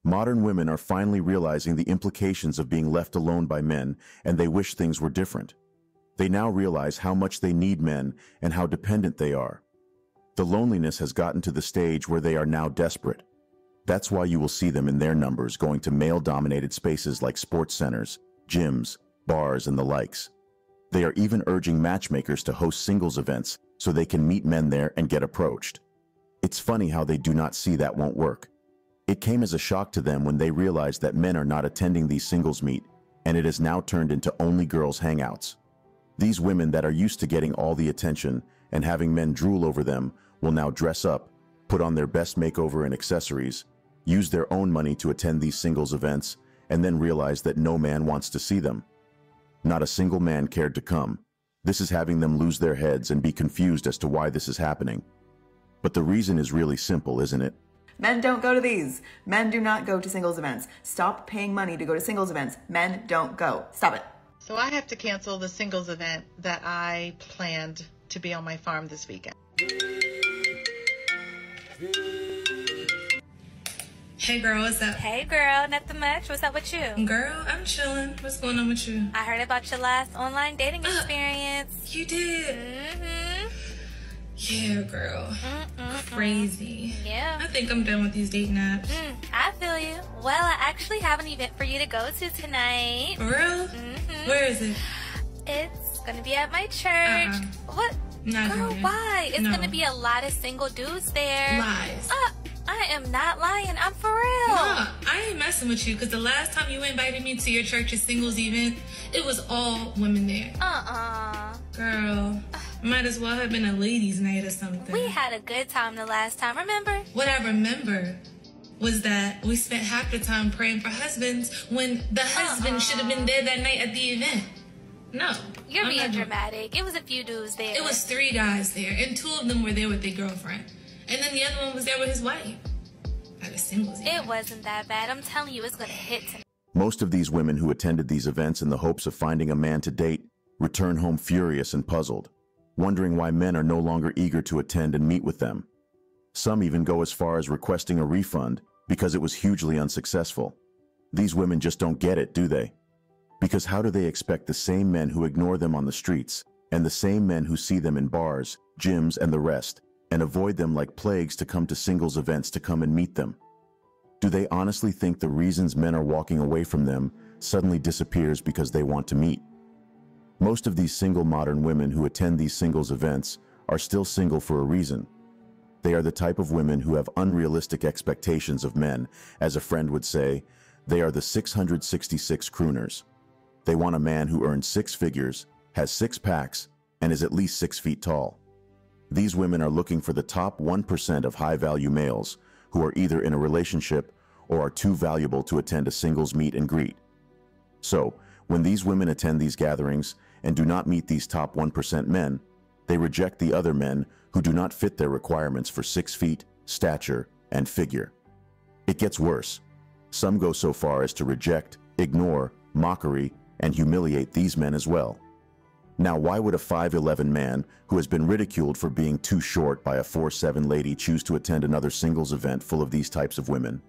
Modern women are finally realizing the implications of being left alone by men, and they wish things were different. They now realize how much they need men and how dependent they are. The loneliness has gotten to the stage where they are now desperate. That's why you will see them in their numbers going to male-dominated spaces like sports centers, gyms, bars, and the likes. They are even urging matchmakers to host singles events so they can meet men there and get approached. It's funny how they do not see that won't work. It came as a shock to them when they realized that men are not attending these singles meet, and it has now turned into only girls' hangouts. These women that are used to getting all the attention and having men drool over them will now dress up, put on their best makeover and accessories, use their own money to attend these singles events, and then realize that no man wants to see them. Not a single man cared to come. This is having them lose their heads and be confused as to why this is happening. But the reason is really simple, isn't it? Men don't go to these. Men do not go to singles events. Stop paying money to go to singles events. Men don't go. Stop it. So I have to cancel the singles event that I planned to be on my farm this weekend. Hey girl, what's up? Hey girl, nothing much. What's up with you? Girl, I'm chilling. What's going on with you? I heard about your last online dating experience. You did? Mm-hmm. Yeah, girl. Crazy. Yeah. I think I'm done with these dating apps. I feel you. Well, I actually have an event for you to go to tonight. For real? Where is it? It's gonna be at my church. What? Not Girl, going. why? It's No. gonna be a lot of single dudes there. Lies. I am not lying. I'm for real. Nah, I ain't messing with you because the last time you invited me to your church's singles event, it was all women there. Girl, might as well have been a ladies' night or something. We had a good time the last time, remember? What I remember was that we spent half the time praying for husbands when the husband should have been there that night at the event. No. You're being dramatic. It was a few dudes there. It was 3 guys there, and 2 of them were there with their girlfriend. And then the other one was there with his wife. At a singles event. It wasn't that bad. I'm telling you, it's gonna hit tonight. Most of these women who attended these events in the hopes of finding a man to date return home furious and puzzled, wondering why men are no longer eager to attend and meet with them. Some even go as far as requesting a refund because it was hugely unsuccessful. These women just don't get it, do they? Because how do they expect the same men who ignore them on the streets and the same men who see them in bars, gyms, and the rest, and avoid them like plagues to come to singles events to come and meet them? Do they honestly think the reasons men are walking away from them suddenly disappears because they want to meet? Most of these single modern women who attend these singles events are still single for a reason. They are the type of women who have unrealistic expectations of men. As a friend would say, they are the 666 crooners. They want a man who earns 6 figures, has 6 packs, and is at least 6 feet tall. These women are looking for the top 1% of high-value males who are either in a relationship or are too valuable to attend a singles meet and greet. So, when these women attend these gatherings and do not meet these top 1% men, they reject the other men who do not fit their requirements for 6 feet, stature, and figure. It gets worse. Some go so far as to reject, ignore, mockery, and humiliate these men as well. Now, why would a 5'11" man who has been ridiculed for being too short by a 4'7" lady choose to attend another singles event full of these types of women?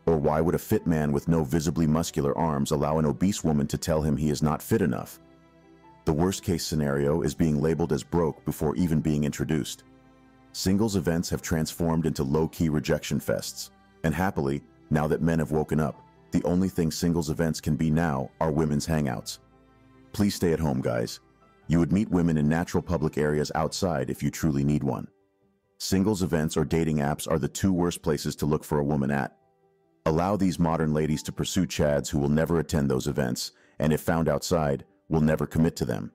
Or why would a fit man with no visibly muscular arms allow an obese woman to tell him he is not fit enough? The worst-case scenario is being labeled as broke before even being introduced. Singles events have transformed into low-key rejection fests, and happily, now that men have woken up, the only thing singles events can be now are women's hangouts. Please stay at home, guys. You would meet women in natural public areas outside if you truly need one. Singles events or dating apps are the 2 worst places to look for a woman at. Allow these modern ladies to pursue chads who will never attend those events, and if found outside, will never commit to them.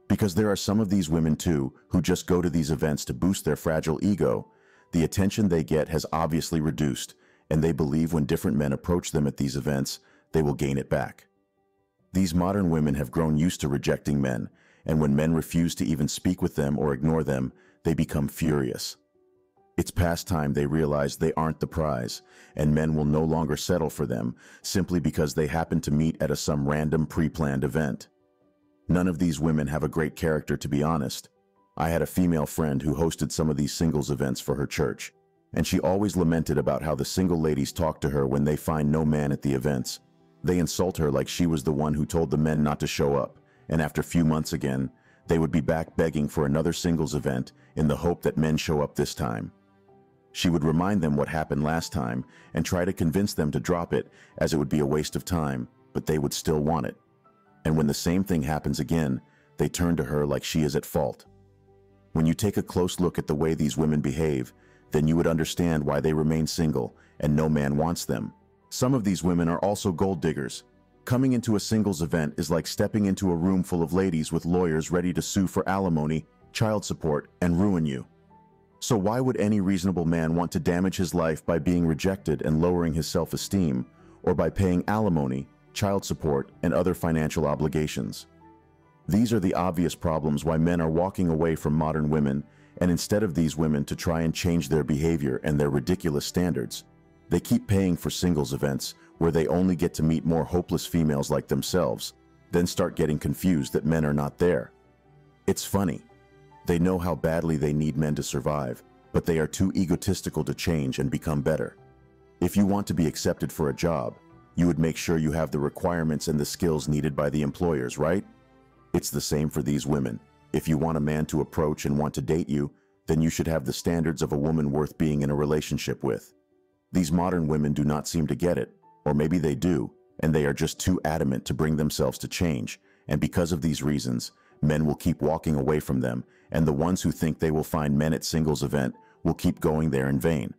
Because there are some of these women too who just go to these events to boost their fragile ego. The attention they get has obviously reduced, and they believe when different men approach them at these events, they will gain it back. These modern women have grown used to rejecting men, and when men refuse to even speak with them or ignore them, they become furious. It's past time they realize they aren't the prize, and men will no longer settle for them simply because they happen to meet at some random pre-planned event. None of these women have a great character, to be honest. I had a female friend who hosted some of these singles events for her church. and she always lamented about how the single ladies talk to her when they find no man at the events. They insult her like she was the one who told the men not to show up, and after a few months again, they would be back begging for another singles event in the hope that men show up this time. She would remind them what happened last time and try to convince them to drop it, as it would be a waste of time, but they would still want it. And when the same thing happens again, they turn to her like she is at fault. When you take a close look at the way these women behave, then you would understand why they remain single and no man wants them. Some of these women are also gold diggers. Coming into a singles event is like stepping into a room full of ladies with lawyers ready to sue for alimony, child support, and ruin you. So why would any reasonable man want to damage his life by being rejected and lowering his self-esteem, or by paying alimony, child support, and other financial obligations? These are the obvious problems why men are walking away from modern women, and instead of these women to try and change their behavior and their ridiculous standards, they keep paying for singles events where they only get to meet more hopeless females like themselves, then start getting confused that men are not there. It's funny. They know how badly they need men to survive, but they are too egotistical to change and become better. If you want to be accepted for a job, you would make sure you have the requirements and the skills needed by the employers, right? It's the same for these women. If you want a man to approach and want to date you, then you should have the standards of a woman worth being in a relationship with. These modern women do not seem to get it, or maybe they do, and they are just too adamant to bring themselves to change, and because of these reasons, men will keep walking away from them, and the ones who think they will find men at singles event will keep going there in vain.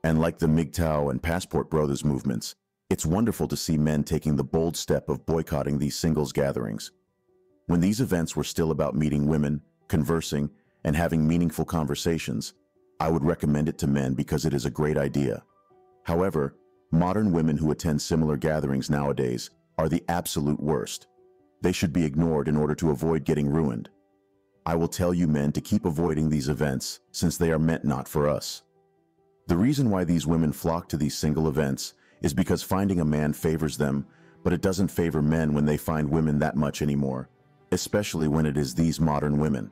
And like the MGTOW and Passport Brothers movements, it's wonderful to see men taking the bold step of boycotting these singles gatherings. When these events were still about meeting women, conversing, and having meaningful conversations, I would recommend it to men because it is a great idea. However, modern women who attend similar gatherings nowadays are the absolute worst. They should be ignored in order to avoid getting ruined. I will tell you men to keep avoiding these events since they are meant not for us. The reason why these women flock to these single events is because finding a man favors them, but it doesn't favor men when they find women that much anymore, especially when it is these modern women.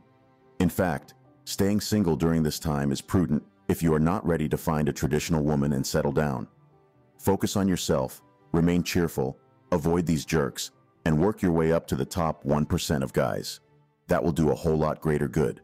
In fact, staying single during this time is prudent if you are not ready to find a traditional woman and settle down. Focus on yourself, remain cheerful, avoid these jerks, and work your way up to the top 1% of guys. That will do a whole lot greater good.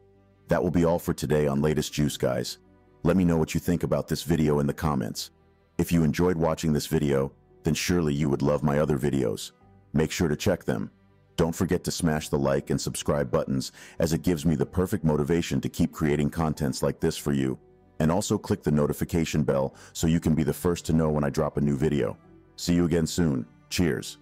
That will be all for today on Latest Juice, guys. Let me know what you think about this video in the comments. If you enjoyed watching this video, then surely you would love my other videos. Make sure to check them. Don't forget to smash the like and subscribe buttons, as it gives me the perfect motivation to keep creating contents like this for you. And also click the notification bell so you can be the first to know when I drop a new video. See you again soon. Cheers.